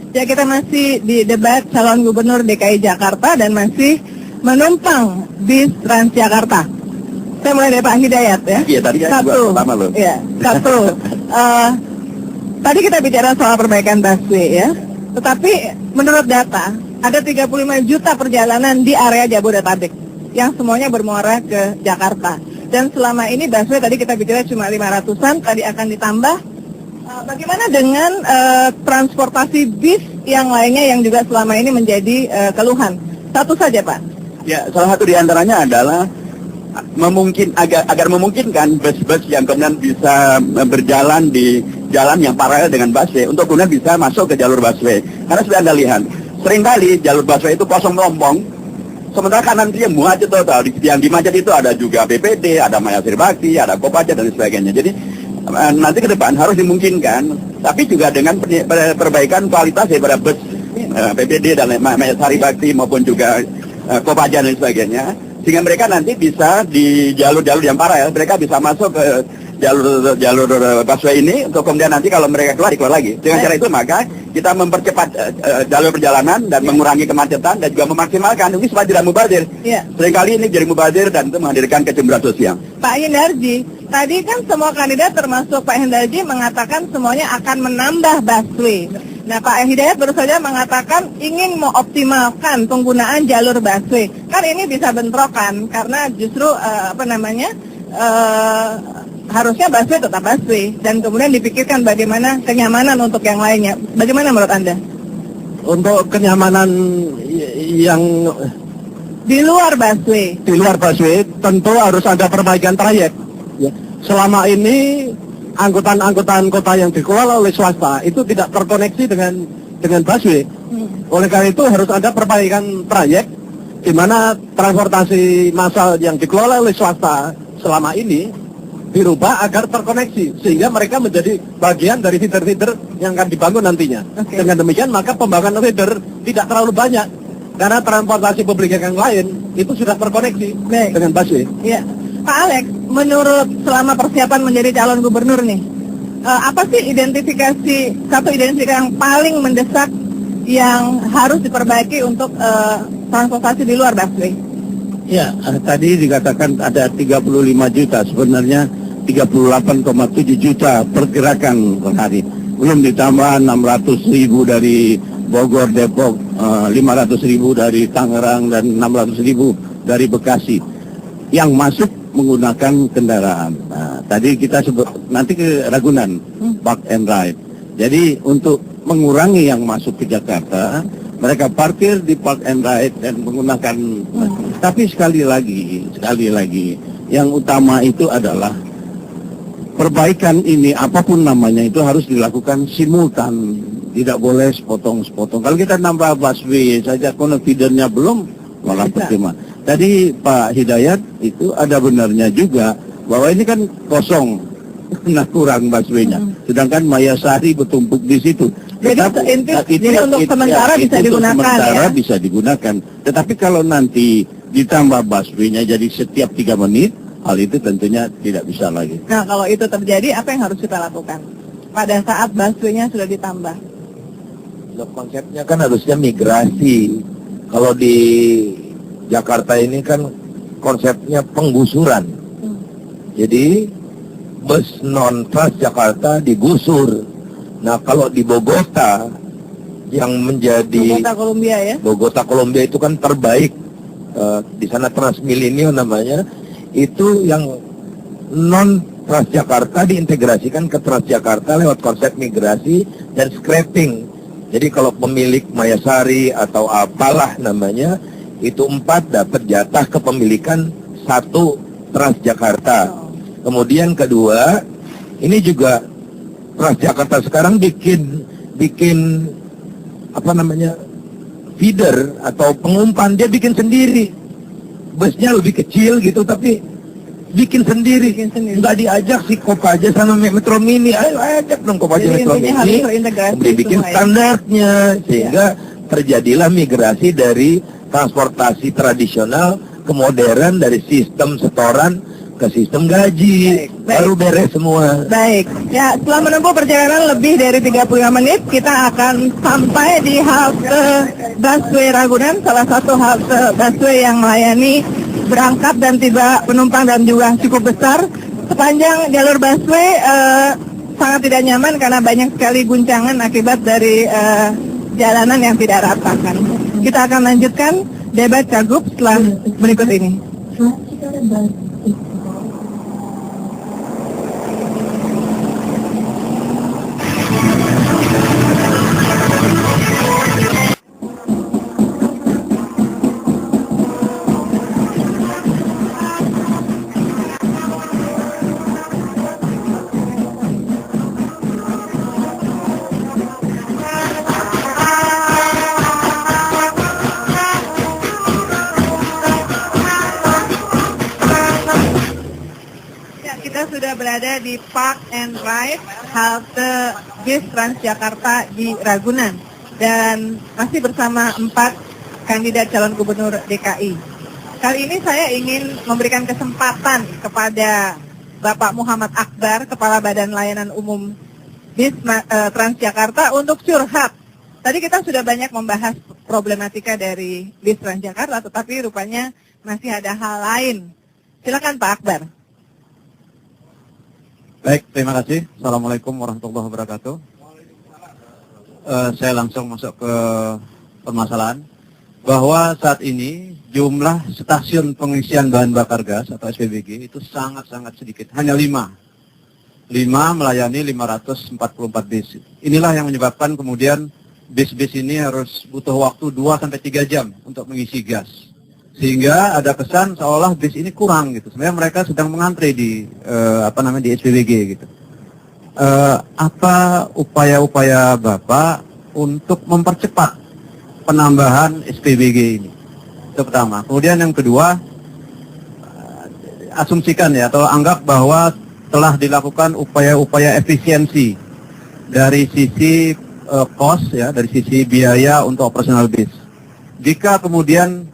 Ya, kita masih di debat calon gubernur DKI Jakarta dan masih menumpang bis Transjakarta. Saya mulai dari Pak Hidayat ya. Iya, tadi kan Satu. pertama loh. Iya, satu. Tadi kita bicara soal perbaikan busway ya. Tetapi menurut data, ada 35 juta perjalanan di area Jabodetabek yang semuanya bermuara ke Jakarta. Dan selama ini busway tadi kita bicara cuma 500-an, tadi akan ditambah. Bagaimana dengan transportasi bis yang lainnya yang juga selama ini menjadi keluhan? Satu saja Pak. Ya, salah satu diantaranya adalah agar memungkinkan bus-bus yang kemudian bisa berjalan di jalan yang paralel dengan busway untuk kemudian bisa masuk ke jalur busway. Karena sudah Anda lihat, seringkali jalur busway itu kosong melompong, sementara kanan dia macet total. Yang di macet itu ada juga BPD, ada Mayasari Bakti, ada Kopaja dan sebagainya. Jadi nanti ke depan harus dimungkinkan, tapi juga dengan perbaikan kualitas daripada bus BPD dan Mayasari Bakti maupun juga Kopaja dan sebagainya, sehingga mereka nanti bisa di jalur-jalur yang paralel, mereka bisa masuk ke jalur busway ini untuk kemudian nanti kalau mereka keluar lagi. Dengan cara itu maka kita mempercepat jalur perjalanan dan mengurangi kemacetan dan juga memaksimalkan ini supaya tidak mubazir. Seringkali ini jadi mubazir dan itu menghadirkan kecemburuan sosial. Pak Hendarji, tadi kan semua kandidat termasuk Pak Hendarji mengatakan semuanya akan menambah busway. Nah, Pak Hidayat baru saja mengatakan ingin mengoptimalkan penggunaan jalur busway. Kan ini bisa bentrokan karena justru harusnya busway tetap busway dan kemudian dipikirkan bagaimana kenyamanan untuk yang lainnya. Bagaimana menurut Anda? Untuk kenyamanan yang di luar busway. Di luar busway tentu harus ada perbaikan trayek. Ya. Selama ini angkutan-angkutan kota yang dikelola oleh swasta itu tidak terkoneksi dengan busway. Oleh karena itu harus ada perbaikan trayek di mana transportasi massal yang dikelola oleh swasta selama ini dirubah agar terkoneksi sehingga mereka menjadi bagian dari feeder-feeder yang akan dibangun nantinya. Dengan demikian maka pembangunan feeder tidak terlalu banyak karena transportasi publik yang lain itu sudah terkoneksi dengan busway. Iya. Pak Alex, menurut selama persiapan menjadi calon gubernur nih, apa sih identifikasi yang paling mendesak yang harus diperbaiki untuk transportasi di luar busway? Ya, tadi dikatakan ada 35 juta, sebenarnya 38,7 juta pergerakan per hari. Belum ditambah 600.000 dari Bogor, Depok, 500.000 dari Tangerang, dan 600.000 dari Bekasi yang masuk menggunakan kendaraan. Nah, tadi kita sebut nanti ke Ragunan, park and ride. Jadi untuk mengurangi yang masuk ke Jakarta, mereka parkir di park and ride dan menggunakan. Tapi sekali lagi, yang utama itu adalah perbaikan ini apapun namanya itu harus dilakukan simultan, tidak boleh sepotong-sepotong. Kalau kita nambah busway saja, kalau feedernya belum, malah percuma. Tadi Pak Hidayat itu ada benarnya juga bahwa ini kan kosong, nah kurang busway-nya. Sedangkan Mayasari bertumpuk di situ. Jadi untuk sementara bisa digunakan. Sementara bisa digunakan. Tetapi kalau nanti ditambah busway-nya jadi setiap 3 menit, hal itu tentunya tidak bisa lagi. Nah, kalau itu terjadi, apa yang harus kita lakukan pada saat busway-nya sudah ditambah? Konsepnya kan harusnya migrasi. Kalau di Jakarta ini kan konsepnya penggusuran. Jadi bus non Transjakarta digusur. Nah, kalau di Bogota yang menjadi Bogota Columbia itu kan terbaik. Di sana Transmilenio namanya. Itu yang non Transjakarta diintegrasikan ke Transjakarta lewat konsep migrasi dan scrapping. Jadi kalau pemilik Mayasari atau apalah namanya, itu 4 dapat jatah kepemilikan 1 Transjakarta. Kemudian kedua, ini juga Transjakarta sekarang bikin apa namanya, feeder atau pengumpan, dia bikin sendiri. Busnya lebih kecil gitu tapi bikin sendiri. Nggak diajak si Kopaja sama Metro Mini. Ayo ajak dong Kopaja Metro Mini. Dibikin standarnya sehingga terjadilah migrasi dari transportasi tradisional ke modern, dari sistem setoran ke sistem gaji, baru beres semua. Baik, ya setelah menempuh perjalanan lebih dari 35 menit, kita akan sampai di halte busway Ragunan, salah satu halte busway yang melayani berangkat dan tiba penumpang dan juga cukup besar. Sepanjang jalur busway sangat tidak nyaman karena banyak sekali guncangan akibat dari jalanan yang tidak rata kan. Kita akan lanjutkan debat Cagup setelah berikut ini. Sudah berada di Park and Ride halte bis Transjakarta di Ragunan dan masih bersama 4 kandidat calon gubernur DKI. Kali ini saya ingin memberikan kesempatan kepada Bapak Muhammad Akbar, Kepala Badan Layanan Umum bis Transjakarta untuk curhat. Tadi kita sudah banyak membahas problematika dari bis Transjakarta, tetapi rupanya masih ada hal lain. Silakan Pak Akbar. Baik, terima kasih. Assalamualaikum warahmatullahi wabarakatuh. Saya langsung masuk ke permasalahan bahwa saat ini jumlah stasiun pengisian bahan bakar gas atau SPBG itu sangat-sangat sedikit, hanya 5 melayani 544 bis. Inilah yang menyebabkan kemudian bis-bis ini harus butuh waktu 2-3 jam untuk mengisi gas. Sehingga ada kesan seolah bis ini kurang gitu. Sebenarnya mereka sedang mengantre di di SPBG gitu. Apa upaya-upaya Bapak untuk mempercepat penambahan SPBG ini? Itu pertama. Kemudian yang kedua, asumsikan ya atau anggap bahwa telah dilakukan upaya-upaya efisiensi dari sisi cost ya, dari sisi biaya untuk operasional bis. Jika kemudian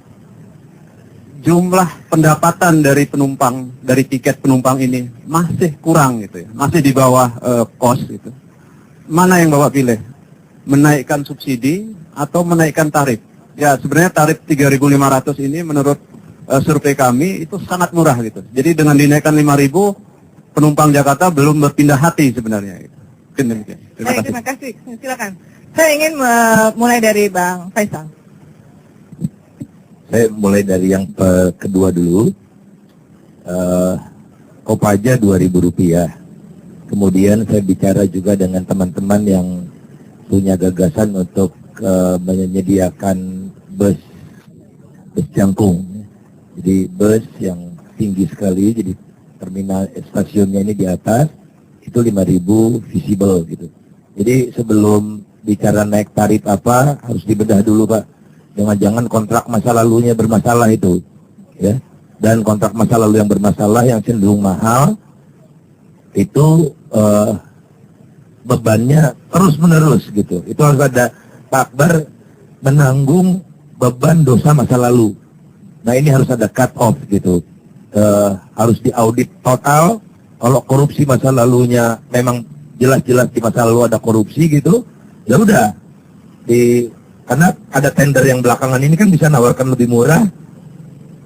jumlah pendapatan dari penumpang, dari tiket penumpang ini masih kurang gitu ya, masih di bawah cost gitu. Mana yang Bapak pilih? Menaikkan subsidi atau menaikkan tarif? Ya sebenarnya tarif 3.500 ini menurut survei kami itu sangat murah gitu. Jadi dengan dinaikkan 5.000 penumpang Jakarta belum berpindah hati sebenarnya. Gitu. Terima kasih. Silakan. Saya ingin mulai dari Bang Faisal. Saya mulai dari yang kedua dulu. Kopaja Rp2.000. Kemudian saya bicara juga dengan teman-teman yang punya gagasan untuk menyediakan bus jangkung. Jadi bus yang tinggi sekali, jadi terminal stasiunnya ini di atas, itu 5.000 visible gitu. Jadi sebelum bicara naik tarif apa, harus dibedah dulu Pak. Jangan-jangan kontrak masa lalunya bermasalah itu, ya. Dan kontrak masa lalu yang bermasalah yang cenderung mahal, itu bebannya terus-menerus gitu. Itu harus ada Pak Akbar menanggung beban dosa masa lalu. Nah ini harus ada cut off gitu. Harus diaudit total. Kalau korupsi masa lalunya memang jelas-jelas di masa lalu ada korupsi gitu, ya udah karena ada tender yang belakangan ini kan bisa nawarkan lebih murah,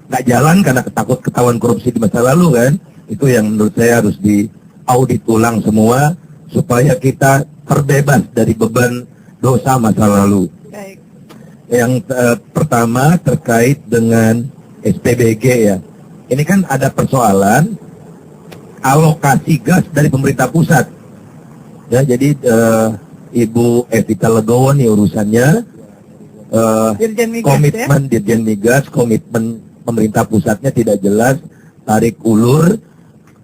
nggak jalan karena takut ketahuan korupsi di masa lalu kan. Itu yang menurut saya harus diaudit ulang semua supaya kita terbebas dari beban dosa masa lalu. Baik. Yang pertama terkait dengan SPBG ya. Ini kan ada persoalan alokasi gas dari pemerintah pusat. Ya jadi Ibu Evita Legowo nih urusannya. Komitmen Dirjen Migas, komitmen pemerintah pusatnya tidak jelas, tarik ulur.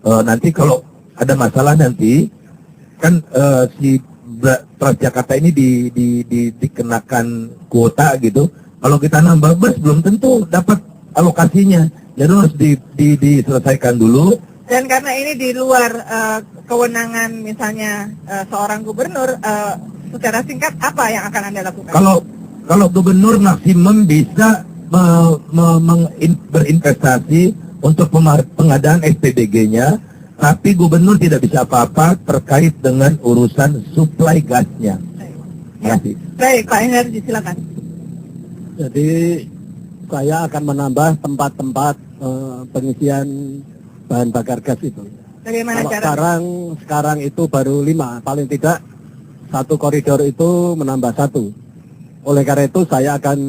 Nanti kalau ada masalah nanti kan si Transjakarta ini dikenakan kuota gitu. Kalau kita nambah bus belum tentu dapat alokasinya. Jadi harus diselesaikan dulu. Dan karena ini di luar kewenangan misalnya seorang gubernur, secara singkat apa yang akan Anda lakukan? Kalau gubernur maksimum bisa berinvestasi untuk pengadaan SPBG-nya, tapi gubernur tidak bisa apa-apa terkait dengan urusan suplai gasnya. Terima kasih. Baik, Pak Hendardi, silakan. Jadi saya akan menambah tempat-tempat pengisian bahan bakar gas itu. Bagaimana Kalau cara? sekarang itu baru 5, paling tidak satu koridor itu menambah 1. Oleh karena itu saya akan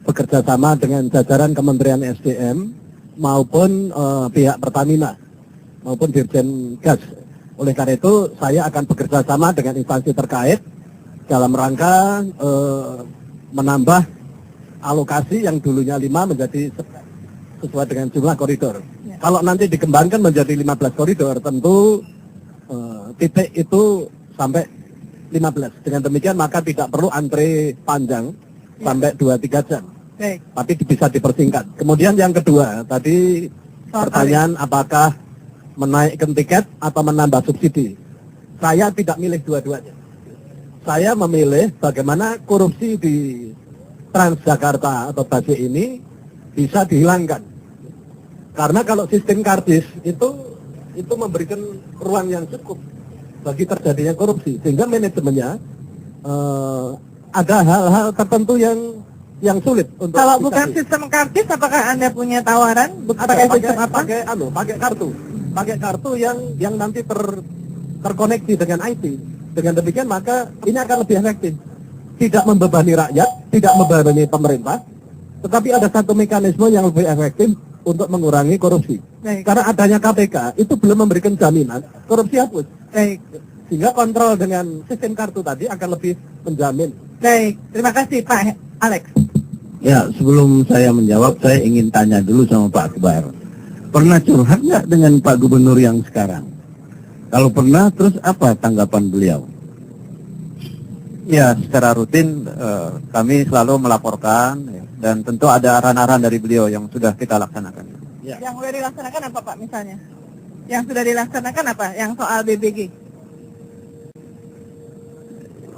bekerja sama dengan jajaran Kementerian SDM maupun pihak Pertamina maupun Dirjen Gas. Oleh karena itu saya akan bekerja sama dengan instansi terkait dalam rangka menambah alokasi yang dulunya 5 menjadi 11 sesuai dengan jumlah koridor. Ya. Kalau nanti dikembangkan menjadi 15 koridor, tentu titik itu sampai 15. Dengan demikian maka tidak perlu antre panjang sampai 2-3 jam. Baik. Tapi bisa dipersingkat. Kemudian yang kedua, tadi pertanyaan apakah menaikkan tiket atau menambah subsidi. Saya tidak milih dua-duanya. Saya memilih bagaimana korupsi di Transjakarta atau Busway ini bisa dihilangkan. Karena kalau sistem kardis itu memberikan ruang yang cukup bagi terjadinya korupsi, sehingga manajemennya ada hal-hal tertentu yang sulit untuk Kalau bisa bukan sistem kartis, apakah Anda punya tawaran? Pakai sistem apa? Pakai kartu yang nanti terkoneksi dengan IT. Dengan demikian maka ini akan lebih efektif. Tidak membebani rakyat, tidak membebani pemerintah, tetapi ada satu mekanisme yang lebih efektif untuk mengurangi korupsi. Baik. Karena adanya KPK itu belum memberikan jaminan korupsi hapus. Baik. Sehingga kontrol dengan sistem kartu tadi akan lebih menjamin. Baik. Terima kasih Pak Alex. Ya, sebelum saya menjawab, saya ingin tanya dulu sama Pak Akbar. Pernah curhat nggak dengan Pak Gubernur yang sekarang? Kalau pernah, terus apa tanggapan beliau? Ya, secara rutin kami selalu melaporkan ya, dan tentu ada arahan-arahan dari beliau yang sudah kita laksanakan. Ya. Yang sudah dilaksanakan apa Pak misalnya? Yang sudah dilaksanakan apa? Yang soal BBG?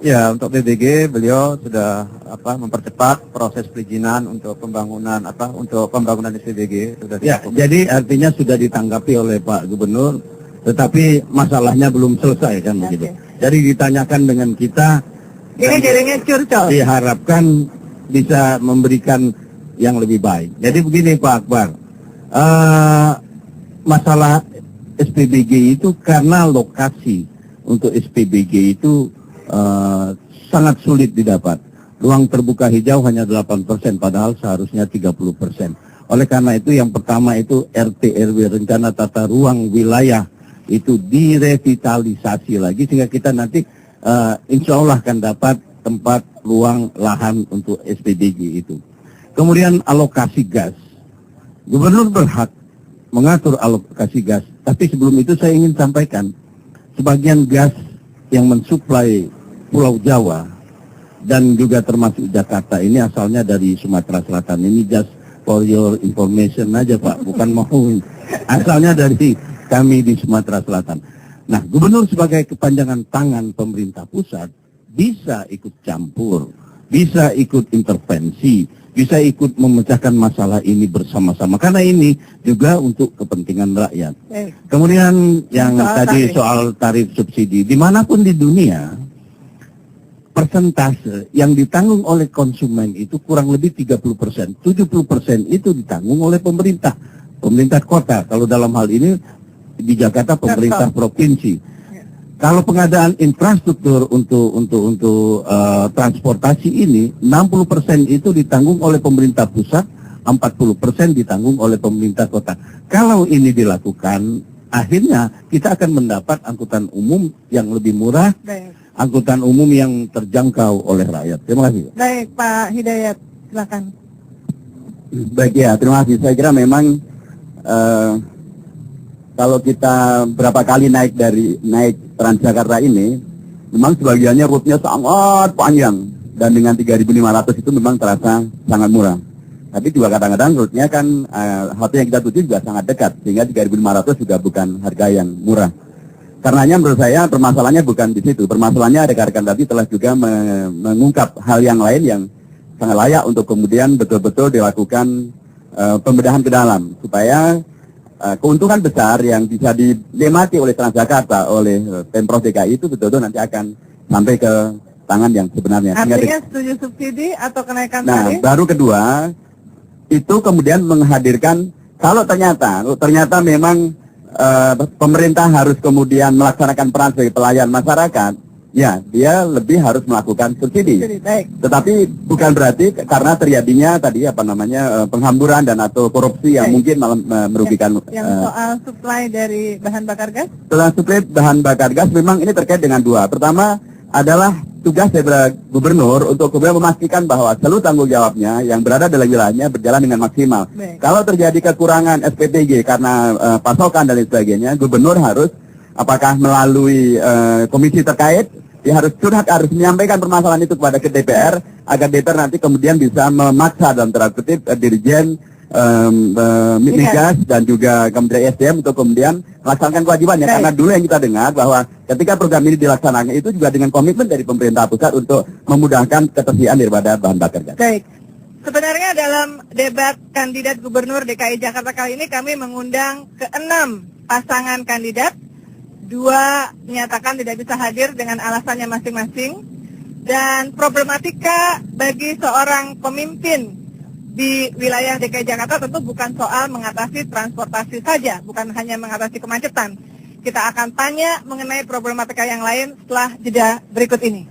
Ya, untuk BBG beliau sudah mempercepat proses perizinan untuk pembangunan SPBG sudah Ya, dilakukan. jadi artinya sudah ditanggapi oleh Pak Gubernur, tetapi masalahnya belum selesai kan begitu. Jadi ditanyakan dengan kita, Ini jadinya curcol. diharapkan bisa memberikan yang lebih baik. Jadi begini Pak Akbar, masalah SPBG itu karena lokasi untuk SPBG itu sangat sulit didapat. Ruang terbuka hijau hanya 8%, padahal seharusnya 30%. Oleh karena itu yang pertama itu RT RW, rencana tata ruang wilayah, itu direvitalisasi lagi sehingga kita nanti insya Allah akan dapat tempat ruang lahan untuk SPBG itu. Kemudian alokasi gas. Gubernur berhak mengatur alokasi gas, tapi sebelum itu saya ingin sampaikan, sebagian gas yang mensuplai Pulau Jawa dan juga termasuk Jakarta ini asalnya dari Sumatera Selatan. Ini just for your information aja Pak, bukan mau asalnya dari kami di Sumatera Selatan. Nah, gubernur sebagai kepanjangan tangan pemerintah pusat bisa ikut campur, bisa ikut intervensi, bisa ikut memecahkan masalah ini bersama-sama. Karena ini juga untuk kepentingan rakyat. Baik. Kemudian yang Soal tadi tarif. soal tarif subsidi, dimanapun di dunia, persentase yang ditanggung oleh konsumen itu kurang lebih 30%. 70% itu ditanggung oleh pemerintah kota. Kalau dalam hal ini di Jakarta pemerintah provinsi. Kalau pengadaan infrastruktur untuk transportasi ini 60% itu ditanggung oleh pemerintah pusat, 40% ditanggung oleh pemerintah kota. Kalau ini dilakukan, akhirnya kita akan mendapat angkutan umum yang lebih murah, Baik. angkutan umum yang terjangkau oleh rakyat. Terima kasih. Baik Pak Hidayat, silakan. Baik ya, terima kasih. Saya kira memang kalau kita berapa kali naik Transjakarta ini, memang sebagiannya rute-nya sangat panjang dan dengan 3.500 itu memang terasa sangat murah. Tapi juga kadang-kadang rute-nya kan halte yang kita tuju juga sangat dekat sehingga 3.500 juga bukan harga yang murah. Karenanya menurut saya permasalahannya bukan di situ. Permasalahannya rekan-rekan tadi telah juga mengungkap hal yang lain yang sangat layak untuk kemudian betul-betul dilakukan pembedahan ke dalam supaya keuntungan besar yang bisa dinikmati oleh Transjakarta, oleh Pemprov DKI itu betul-betul nanti akan sampai ke tangan yang sebenarnya. Artinya setuju subsidi atau kenaikan tarif? Baru kedua, itu kemudian menghadirkan kalau ternyata memang pemerintah harus kemudian melaksanakan peran sebagai pelayan masyarakat, ya dia lebih harus melakukan subsidi. Baik. Tetapi bukan berarti karena terjadinya tadi penghamburan dan atau korupsi yang mungkin malah merugikan. Yang soal supply dari bahan bakar gas? Setelah suplai bahan bakar gas memang ini terkait dengan dua. Pertama adalah tugas dari gubernur untuk kemudian memastikan bahwa seluruh tanggung jawabnya yang berada dalam wilayahnya berjalan dengan maksimal. Baik. Kalau terjadi kekurangan SPTG karena pasokan dan lain sebagainya, gubernur harus apakah melalui komisi terkait, dia harus menyampaikan permasalahan itu kepada ke DPR agar DPR nanti kemudian bisa memaksa dalam tanda kutip Dirjen Migas dan juga Kementerian SDM untuk kemudian melaksanakan kewajibannya. Baik. Karena dulu yang kita dengar bahwa ketika program ini dilaksanakan itu juga dengan komitmen dari pemerintah pusat untuk memudahkan ketersediaan daripada bahan bakar gas. Baik. Sebenarnya dalam debat kandidat gubernur DKI Jakarta kali ini kami mengundang ke-6 pasangan kandidat. 2 menyatakan tidak bisa hadir dengan alasannya masing-masing. Dan problematika bagi seorang pemimpin di wilayah DKI Jakarta tentu bukan soal mengatasi transportasi saja, bukan hanya mengatasi kemacetan. Kita akan tanya mengenai problematika yang lain setelah jeda berikut ini.